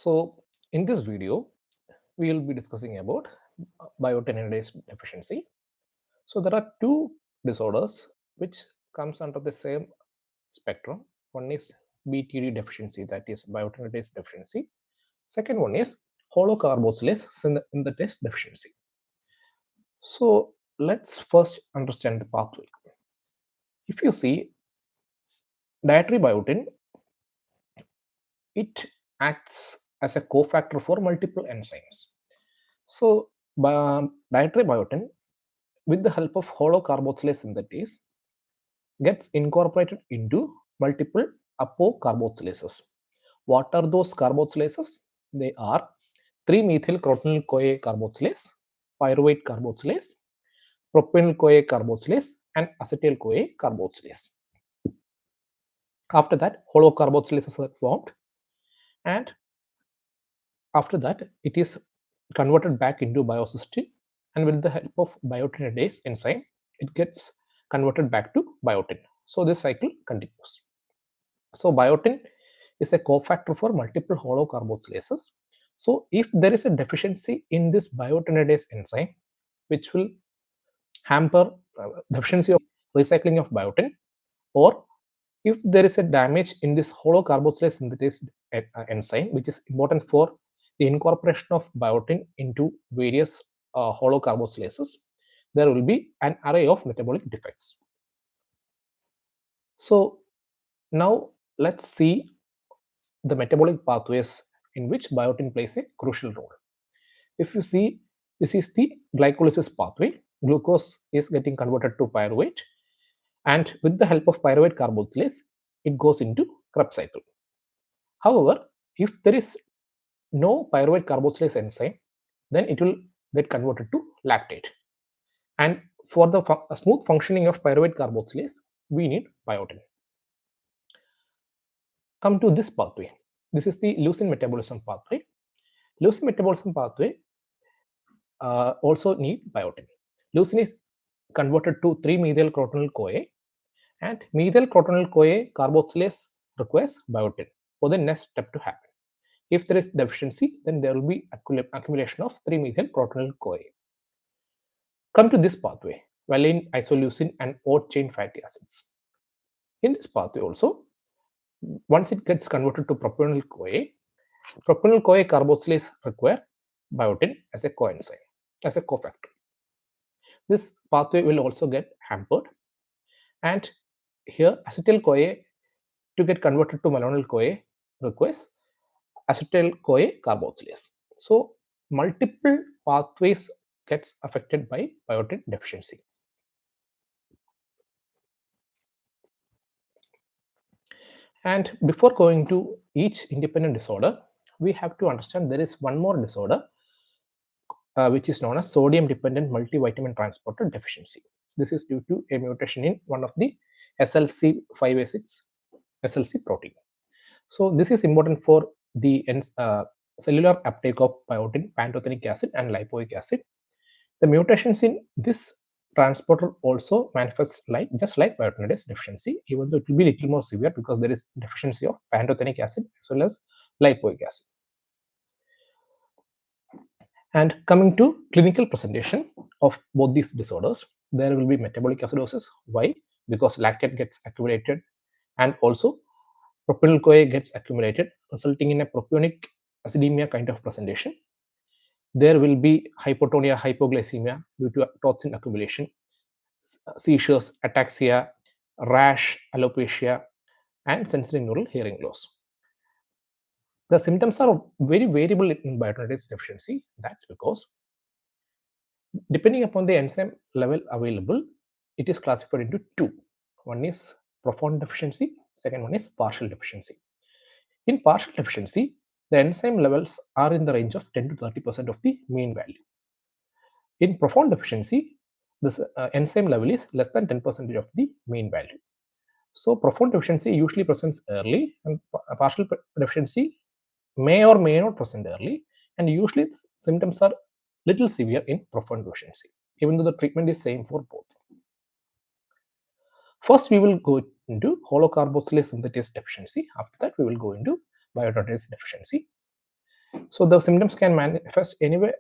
So in this video, we will be discussing about biotinidase deficiency. So there are two disorders which comes under the same spectrum. One is BTD deficiency, that is biotinidase deficiency. Second one is holocarboxylase synthetase deficiency. So let's first understand the pathway. If you see dietary biotin, it acts as a cofactor for multiple enzymes. So dietary biotin, with the help of holocarboxylase synthetase, gets incorporated into multiple apocarboxylases. What are those carboxylases? They are 3-methyl-crotonyl-CoA carboxylase, pyruvate carboxylase, propanyl-CoA carboxylase, and acetyl-CoA carboxylase. After that, holocarboxylases are formed, and after that, it is converted back into biocysteine, and with the help of biotinidase enzyme, it gets converted back to biotin. So this cycle continues. So biotin is a cofactor for multiple holocarboxylases. So if there is a deficiency in this biotinidase enzyme, which will hamper deficiency of recycling of biotin, or if there is a damage in this holocarboxylase synthetase enzyme, which is important for the incorporation of biotin into various holocarboxylases, there will be an array of metabolic defects. So now let's see the metabolic pathways in which biotin plays a crucial role. If you see, this is the glycolysis pathway. Glucose is getting converted to pyruvate, and with the help of pyruvate carboxylase, it goes into Krebs cycle. However, if there is no pyruvate carboxylase enzyme, then it will get converted to lactate. And for the smooth functioning of pyruvate carboxylase, we need biotin. Come to this pathway. This is the leucine metabolism pathway. Leucine metabolism pathway also need biotin. Leucine is converted to 3-methyl-crotonyl-CoA, and methyl-crotonyl-CoA carboxylase requires biotin for the next step to happen. If there is deficiency, then there will be accumulation of 3-methyl-crotonyl-CoA. Come to this pathway, valine, isoleucine, and odd chain fatty acids. In this pathway also, once it gets converted to propanyl-CoA carboxylase require biotin as a coenzyme, as a cofactor. This pathway will also get hampered, and here acetyl-CoA to get converted to malonyl-CoA requires acetyl-CoA carboxylase. So multiple pathways gets affected by biotin deficiency. And before going to each independent disorder, we have to understand there is one more disorder which is known as sodium-dependent multivitamin transporter deficiency. This is due to a mutation in one of the SLC5A6 SLC protein. So this is important for the cellular uptake of biotin, pantothenic acid, and lipoic acid. The mutations in this transporter also manifests just like biotinidase deficiency, even though it will be a little more severe because there is deficiency of pantothenic acid as well as lipoic acid. And coming to clinical presentation of both these disorders, there will be metabolic acidosis. Why? Because lactate gets accumulated, and also propanyl-CoA gets accumulated, resulting in a propionic acidemia kind of presentation. There will be hypotonia, hypoglycemia due to toxin accumulation, seizures, ataxia, rash, alopecia, and sensory neural hearing loss. The symptoms are very variable in biotinidase deficiency. That's because depending upon the enzyme level available, it is classified into two. One is profound deficiency, second one is partial deficiency. In partial deficiency, the enzyme levels are in the range of 10 to 30% of the mean value. In profound deficiency, this enzyme level is less than 10% of the mean value. So profound deficiency usually presents early, and partial deficiency may or may not present early, and usually symptoms are little severe in profound deficiency, even though the treatment is same for both. First, we will go into holocarboxylase synthetase deficiency. After that, we will go into biotinidase deficiency. So the symptoms can manifest anywhere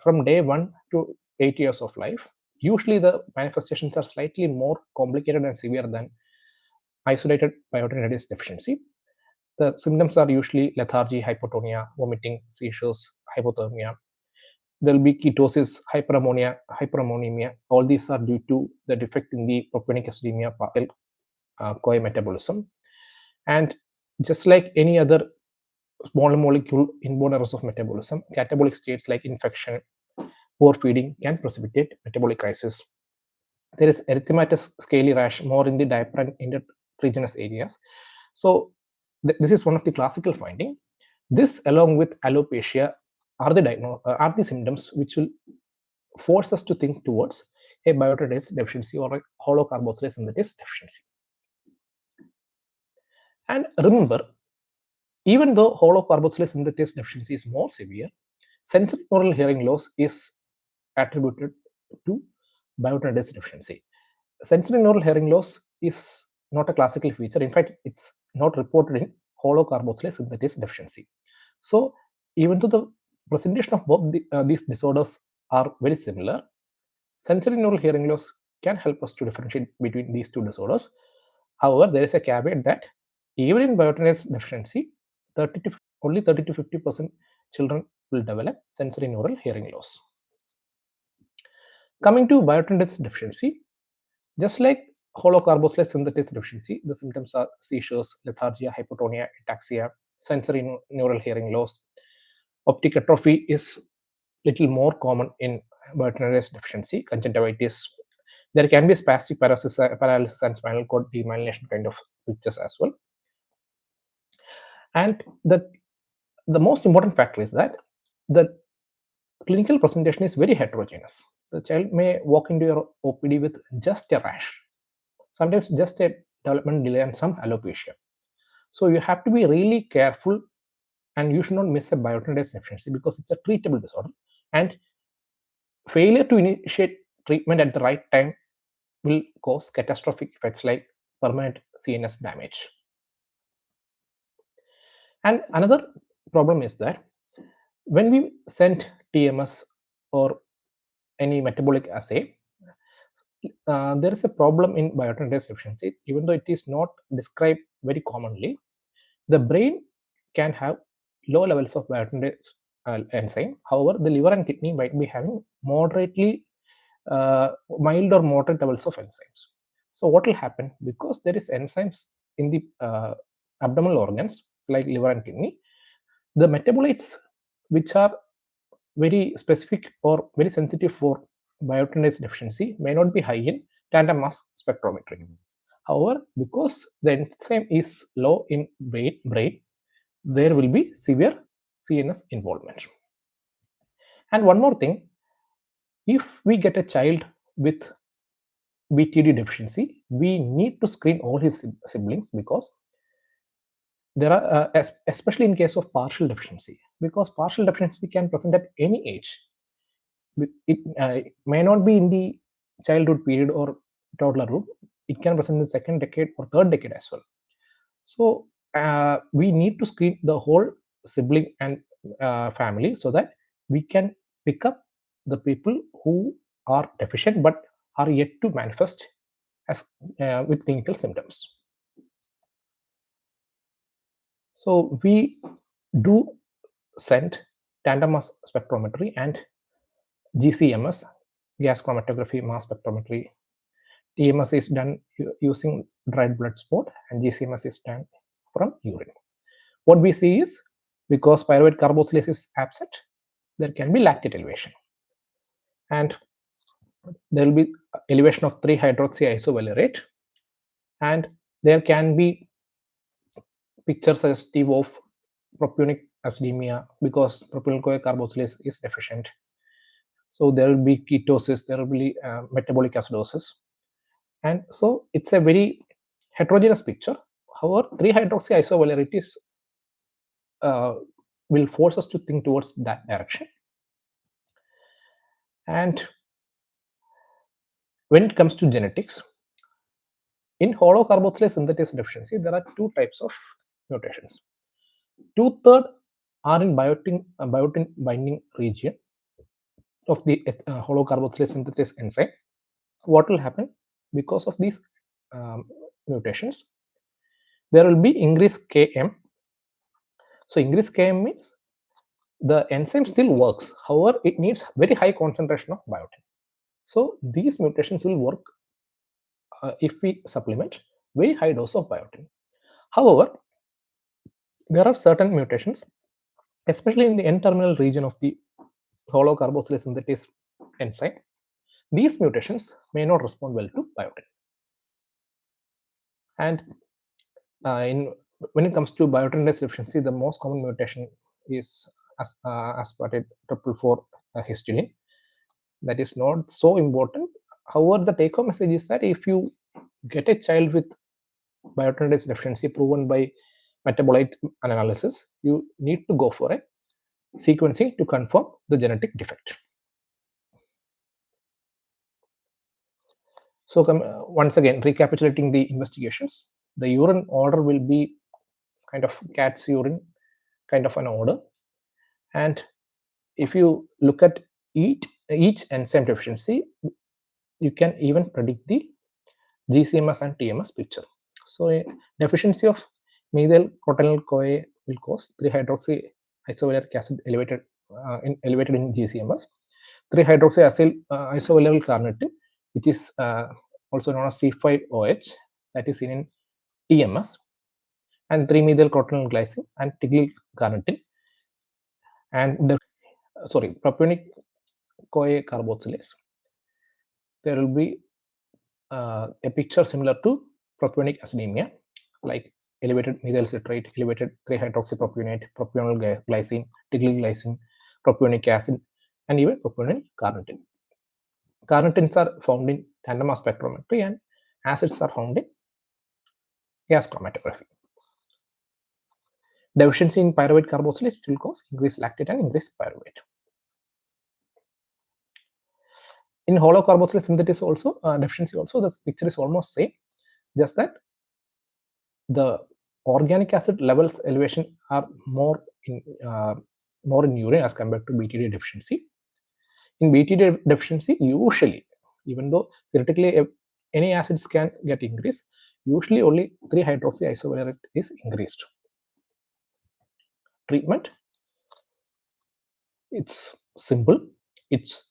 from day 1 to 8 years of life. Usually the manifestations are slightly more complicated and severe than isolated biotinidase deficiency. The symptoms are usually lethargy, hypotonia, vomiting, seizures, hypothermia. There will be ketosis, hyperammonemia. All these are due to the defect in the propionic acidemia CoA metabolism. And just like any other small molecule inborn errors of metabolism, catabolic states like infection, poor feeding can precipitate metabolic crisis. There is erythematous scaly rash more in the diaper and intertriginous areas. So this is one of the classical finding. This, along with alopecia, are the symptoms which will force us to think towards a biotinidase deficiency or a holocarboxylase synthetase deficiency. And remember, even though holocarboxylase synthetase deficiency is more severe, sensory neural hearing loss is attributed to biotinidase deficiency. Sensory neural hearing loss is not a classical feature. In fact, it's not reported in holocarboxylase synthetase deficiency. So even though the presentation of both these disorders are very similar, sensory neural hearing loss can help us to differentiate between these two disorders. However, there is a caveat that even in biotinidase deficiency, only 30 to 50% children will develop sensory neural hearing loss. Coming to biotinidase deficiency, just like holocarboxylase synthetase deficiency, the symptoms are seizures, lethargia, hypotonia, ataxia, sensory neural hearing loss. Optic atrophy is little more common in biotinidase deficiency, conjunctivitis. There can be spastic paralysis and spinal cord demyelination kind of pictures as well. And the most important factor is that the clinical presentation is very heterogeneous. The child may walk into your OPD with just a rash, sometimes just a development delay and some alopecia. So you have to be really careful, and you should not miss a biotinidase deficiency because it's a treatable disorder, and failure to initiate treatment at the right time will cause catastrophic effects like permanent CNS damage. And another problem is that when we send TMS or any metabolic assay, there is a problem in biotinidase deficiency. Even though it is not described very commonly, the brain can have low levels of biotinidase enzyme. However, the liver and kidney might be having moderately mild or moderate levels of enzymes. So what will happen, because there is enzymes in the abdominal organs like liver and kidney, the metabolites which are very specific or very sensitive for biotinidase deficiency may not be high in tandem mass spectrometry. However, because the enzyme is low in brain, there will be severe CNS involvement. And one more thing, if we get a child with BTD deficiency, we need to screen all his siblings, because there are, especially in case of partial deficiency, because partial deficiency can present at any age. It may not be in the childhood period or toddlerhood. It can present in the second decade or third decade as well. So we need to screen the whole sibling and family so that we can pick up the people who are deficient but are yet to manifest as with clinical symptoms. So we do send tandem mass spectrometry and GCMS, gas chromatography mass spectrometry. TMS is done using dried blood spot, and GCMS is done from urine. What we see is, because pyruvate carboxylase is absent, there can be lactate elevation, and there will be elevation of 3-hydroxyisovalerate, and there can be picture suggestive of propionic acidemia because propyl CoA carboxylase is deficient. So there will be ketosis, there will be metabolic acidosis, and so it's a very heterogeneous picture. However, 3-hydroxyisovalerate is will force us to think towards that direction. And when it comes to genetics, in holocarboxylase synthetase deficiency, there are two types of mutations. 2/3 are in biotin binding region of the holocarboxylase synthetase enzyme. What will happen because of these mutations? There will be increased Km. So increased Km means the enzyme still works. However, it needs very high concentration of biotin. So these mutations will work if we supplement very high dose of biotin. However, there are certain mutations, especially in the N-terminal region of the holocarboxylase synthetase enzyme. These mutations may not respond well to biotin. And when it comes to biotinidase deficiency, the most common mutation is aspartate 444 histidine. That is not so important. However, the take-home message is that if you get a child with biotinidase deficiency proven by metabolite analysis, you need to go for a sequencing to confirm the genetic defect. So once again, recapitulating the investigations, the urine order will be kind of cat's urine, kind of an order. And if you look at each enzyme deficiency, you can even predict the GCMS and TMS picture. So a deficiency of methyl crotonal CoA will cause 3-hydroxy isovaleric acid elevated in GCMS, 3-hydroxy isovaleric carnitine, which is also known as C5OH, that is seen in TMS, and 3-methyl crotonal glycine and tiglyl carnitine, and propionic CoA carboxylase. There will be a picture similar to propionic acidemia, like elevated methyl citrate, elevated 3-hydroxypropionate, propionyl glycine, tiglyl glycine, propionic acid, and even propionyl carnitine. Carnitines are found in tandem mass spectrometry, and acids are found in gas chromatography. Deficiency in pyruvate carboxylase will cause increased lactate and increased pyruvate. In holocarboxylase synthetase also deficiency also, the picture is almost same, just that the organic acid levels elevation are more in urine as compared to BTD deficiency. In BTD deficiency, usually, even though theoretically any acids can get increased, usually only 3-hydroxy isovaleric is increased. Treatment, it's simple, it's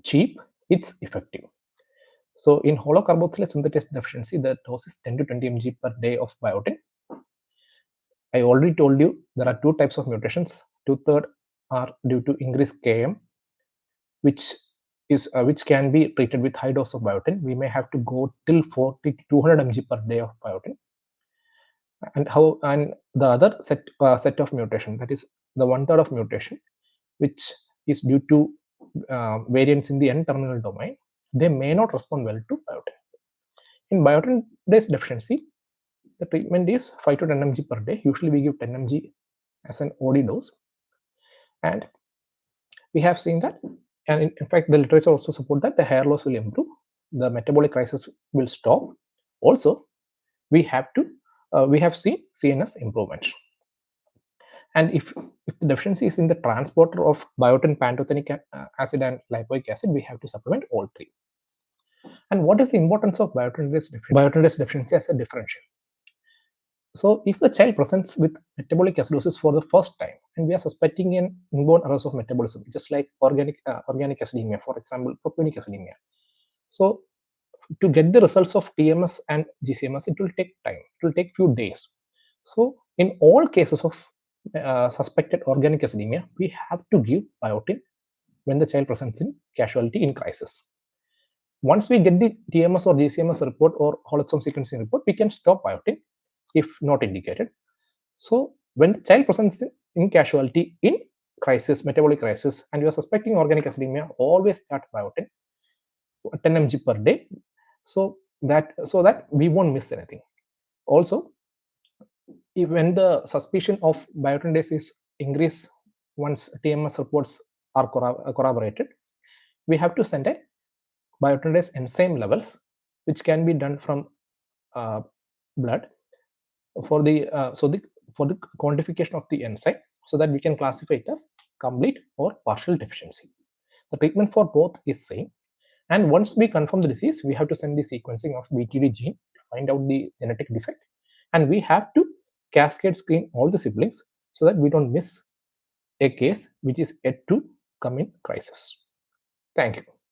cheap, it's effective. So in holocarboxylase synthetase deficiency, the dose is 10 to 20 mg per day of biotin. I already told you there are two types of mutations. 2/3 are due to increased Km, which can be treated with high dose of biotin. We may have to go till 40 to 200 mg per day of biotin. And the other set of mutation, that is the 1/3 of mutation, which is due to variants in the N-terminal domain, they may not respond well to biotin. In biotinidase deficiency, the treatment is 5 to 10 mg per day. Usually we give 10 mg as an OD dose, and we have seen that, and in fact the literature also support that the hair loss will improve, the metabolic crisis will stop. Also, we have seen CNS improvement. And if the deficiency is in the transporter of biotin, pantothenic acid, and lipoic acid, we have to supplement all three. And what is the importance of biotinidase deficiency as a differential? So if the child presents with metabolic acidosis for the first time, and we are suspecting an inborn errors of metabolism, just like organic acidemia, for example, propionic acidemia. So to get the results of TMS and GCMS, it will take time. It will take few days. So in all cases of suspected organic acidemia, we have to give biotin when the child presents in casualty in crisis. Once we get the TMS or GCMS report or whole exome sequencing report, we can stop biotin if not indicated. So when the child presents in casualty in crisis, metabolic crisis, and you are suspecting organic acidemia, always start biotin 10 mg per day, so that we won't miss anything. Also, when the suspicion of biotinidase is increased, once TMS reports are corroborated, we have to send a biotinidase enzyme levels, which can be done from blood for the quantification of the enzyme. so that we can classify it as complete or partial deficiency. The treatment for both is same. And once we confirm the disease, we have to send the sequencing of BTD gene to find out the genetic defect. And we have to cascade screen all the siblings so that we don't miss a case which is yet to come in crisis. Thank you.